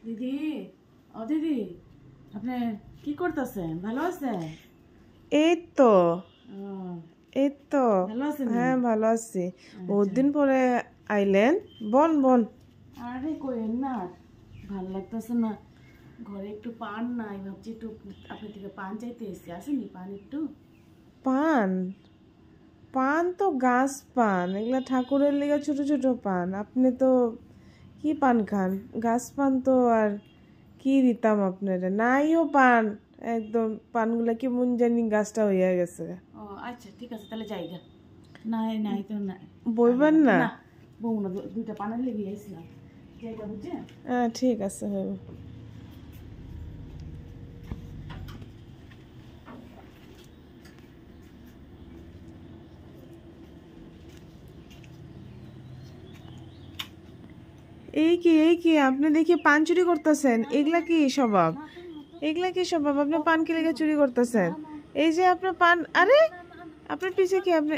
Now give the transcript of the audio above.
দিদি, ও দিদি, আপনি কি করতেছেন? ভালো আছেন? এই তো ও, এই তো ভালো আছেন? হ্যাঁ ভালো আছি। বহুত দিন পরে আইলেন, বল বল। আরে কইেন না, ভালো লাগতেছে না। ঘরে একটু পান নাই, ভাবছি একটু আপনার থেকে পান চাইতে এসেছি। আসেনি পান একটু? পান? পান তো গাছ পান, এগুলা ঠাকুরের লিগে ছোট ছোট পান। আপনি তো কি পান খান? গাছ পান তো আর কি দিতাম আপনারে, নাইও পান। একদম পানগুলা কি মন জানি গাছটা হইয়া গেছে। ও আচ্ছা, ঠিক আছে, তাহলে জায়গা নাই নাই তো নাই। বইবেন না? না, বউ না, দুইটা পানের লেগে আইছিলাম। জায়গা বুঝছেন? হ্যাঁ ঠিক আছে হইব। এই কি আপনি দেখি পান চুরি করতেছেন? এগুলা কি স্বভাব? এগুলা কি স্বভাব? আপনি পান কি লেগে চুরি করতেছেন? এই যে আপনার পান, আরে আপনার পিছে কি? আপনি